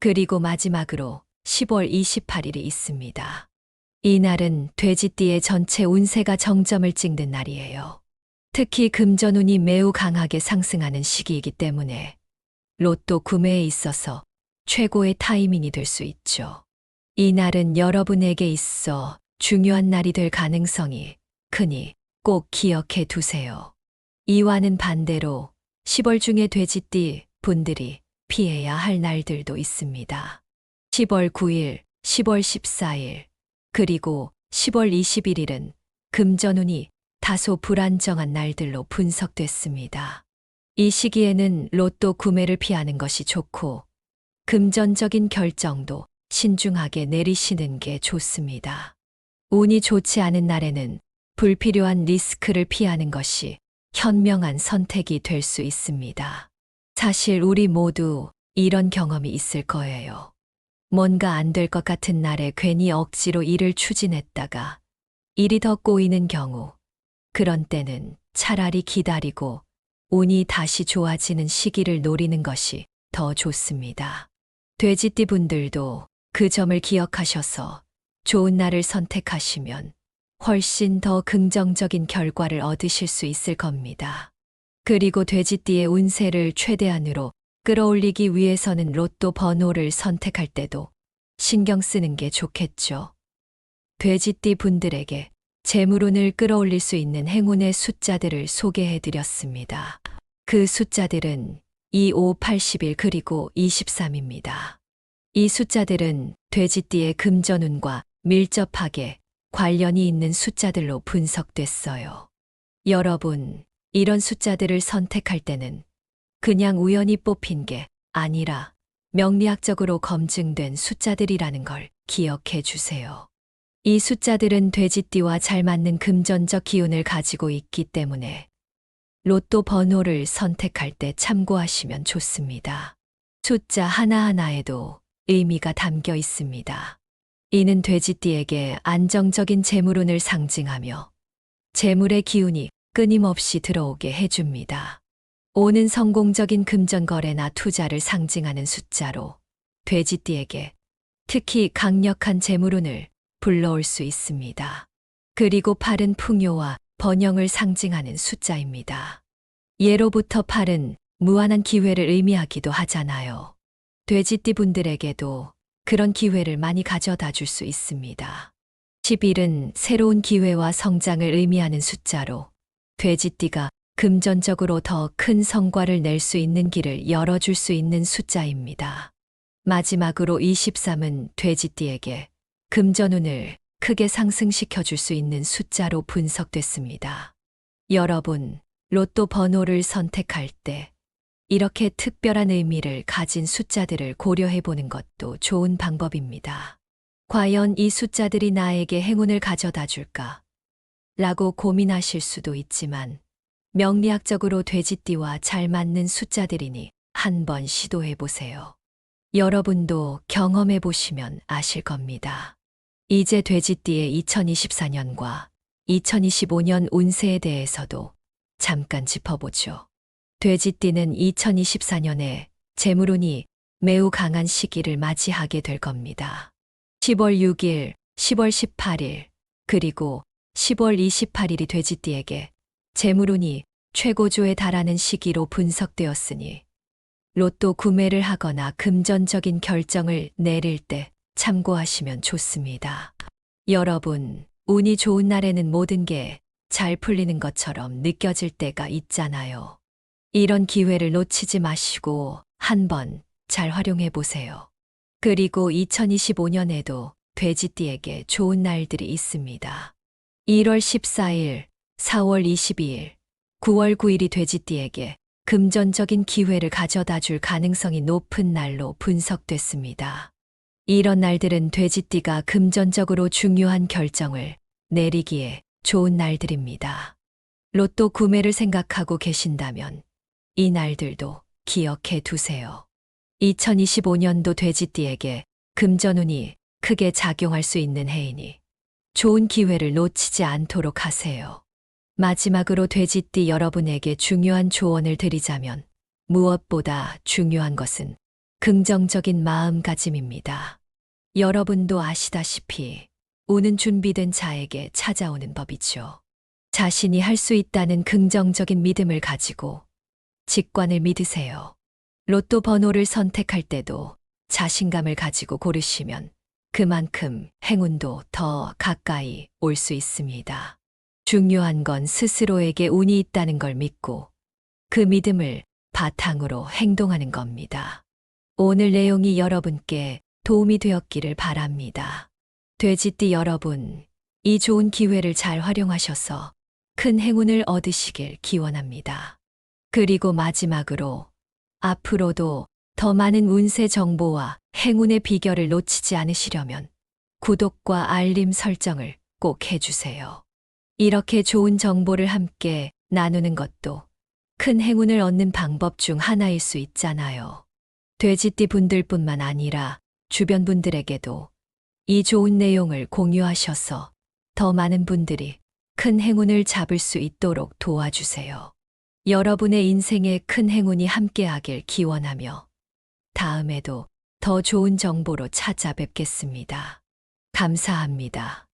그리고 마지막으로 10월 28일이 있습니다. 이날은 돼지띠의 전체 운세가 정점을 찍는 날이에요. 특히 금전운이 매우 강하게 상승하는 시기이기 때문에 로또 구매에 있어서 최고의 타이밍이 될 수 있죠. 이 날은 여러분에게 있어 중요한 날이 될 가능성이 크니 꼭 기억해 두세요. 이와는 반대로 10월 중에 돼지띠 분들이 피해야 할 날들도 있습니다. 10월 9일, 10월 14일, 그리고 10월 21일은 금전운이 다소 불안정한 날들로 분석됐습니다. 이 시기에는 로또 구매를 피하는 것이 좋고 금전적인 결정도 신중하게 내리시는 게 좋습니다. 운이 좋지 않은 날에는 불필요한 리스크를 피하는 것이 현명한 선택이 될 수 있습니다. 사실 우리 모두 이런 경험이 있을 거예요. 뭔가 안 될 것 같은 날에 괜히 억지로 일을 추진했다가 일이 더 꼬이는 경우, 그런 때는 차라리 기다리고 운이 다시 좋아지는 시기를 노리는 것이 더 좋습니다. 돼지띠 분들도 그 점을 기억하셔서 좋은 날을 선택하시면 훨씬 더 긍정적인 결과를 얻으실 수 있을 겁니다. 그리고 돼지띠의 운세를 최대한으로 끌어올리기 위해서는 로또 번호를 선택할 때도 신경 쓰는 게 좋겠죠. 돼지띠 분들에게 재물운을 끌어올릴 수 있는 행운의 숫자들을 소개해 드렸습니다. 그 숫자들은 25, 81 그리고 23입니다. 이 숫자들은 돼지띠의 금전운과 밀접하게 관련이 있는 숫자들로 분석됐어요. 여러분, 이런 숫자들을 선택할 때는 그냥 우연히 뽑힌 게 아니라 명리학적으로 검증된 숫자들이라는 걸 기억해 주세요. 이 숫자들은 돼지띠와 잘 맞는 금전적 기운을 가지고 있기 때문에 로또 번호를 선택할 때 참고하시면 좋습니다. 숫자 하나하나에도 의미가 담겨 있습니다. 이는 돼지띠에게 안정적인 재물운을 상징하며 재물의 기운이 끊임없이 들어오게 해줍니다. 5는 성공적인 금전 거래나 투자를 상징하는 숫자로 돼지띠에게 특히 강력한 재물운을 불러올 수 있습니다. 그리고 8은 풍요와 번영을 상징하는 숫자입니다. 예로부터 8은 무한한 기회를 의미하기도 하잖아요. 돼지띠 분들에게도 그런 기회를 많이 가져다 줄 수 있습니다. 11은 새로운 기회와 성장을 의미하는 숫자로 돼지띠가 금전적으로 더 큰 성과를 낼 수 있는 길을 열어줄 수 있는 숫자입니다. 마지막으로 23은 돼지띠에게 금전운을 크게 상승시켜 줄 수 있는 숫자로 분석됐습니다. 여러분, 로또 번호를 선택할 때 이렇게 특별한 의미를 가진 숫자들을 고려해 보는 것도 좋은 방법입니다. 과연 이 숫자들이 나에게 행운을 가져다 줄까? 라고 고민하실 수도 있지만 명리학적으로 돼지띠와 잘 맞는 숫자들이니 한번 시도해 보세요. 여러분도 경험해 보시면 아실 겁니다. 이제 돼지띠의 2024년과 2025년 운세에 대해서도 잠깐 짚어보죠. 돼지띠는 2024년에 재물운이 매우 강한 시기를 맞이하게 될 겁니다. 10월 6일, 10월 18일, 그리고 10월 28일이 돼지띠에게 재물운이 최고조에 달하는 시기로 분석되었으니 로또 구매를 하거나 금전적인 결정을 내릴 때 참고하시면 좋습니다. 여러분, 운이 좋은 날에는 모든 게 잘 풀리는 것처럼 느껴질 때가 있잖아요. 이런 기회를 놓치지 마시고 한번 잘 활용해 보세요. 그리고 2025년에도 돼지띠에게 좋은 날들이 있습니다. 1월 14일, 4월 22일, 9월 9일이 돼지띠에게 금전적인 기회를 가져다 줄 가능성이 높은 날로 분석됐습니다. 이런 날들은 돼지띠가 금전적으로 중요한 결정을 내리기에 좋은 날들입니다. 로또 구매를 생각하고 계신다면 이 날들도 기억해 두세요. 2025년도 돼지띠에게 금전운이 크게 작용할 수 있는 해이니 좋은 기회를 놓치지 않도록 하세요. 마지막으로 돼지띠 여러분에게 중요한 조언을 드리자면 무엇보다 중요한 것은 긍정적인 마음가짐입니다. 여러분도 아시다시피 운은 준비된 자에게 찾아오는 법이죠. 자신이 할 수 있다는 긍정적인 믿음을 가지고 직관을 믿으세요. 로또 번호를 선택할 때도 자신감을 가지고 고르시면 그만큼 행운도 더 가까이 올 수 있습니다. 중요한 건 스스로에게 운이 있다는 걸 믿고 그 믿음을 바탕으로 행동하는 겁니다. 오늘 내용이 여러분께 도움이 되었기를 바랍니다. 돼지띠 여러분, 이 좋은 기회를 잘 활용하셔서 큰 행운을 얻으시길 기원합니다. 그리고 마지막으로 앞으로도 더 많은 운세 정보와 행운의 비결을 놓치지 않으시려면 구독과 알림 설정을 꼭 해주세요. 이렇게 좋은 정보를 함께 나누는 것도 큰 행운을 얻는 방법 중 하나일 수 있잖아요. 돼지띠 분들뿐만 아니라 주변 분들에게도 이 좋은 내용을 공유하셔서 더 많은 분들이 큰 행운을 잡을 수 있도록 도와주세요. 여러분의 인생에 큰 행운이 함께하길 기원하며 다음에도 더 좋은 정보로 찾아뵙겠습니다. 감사합니다.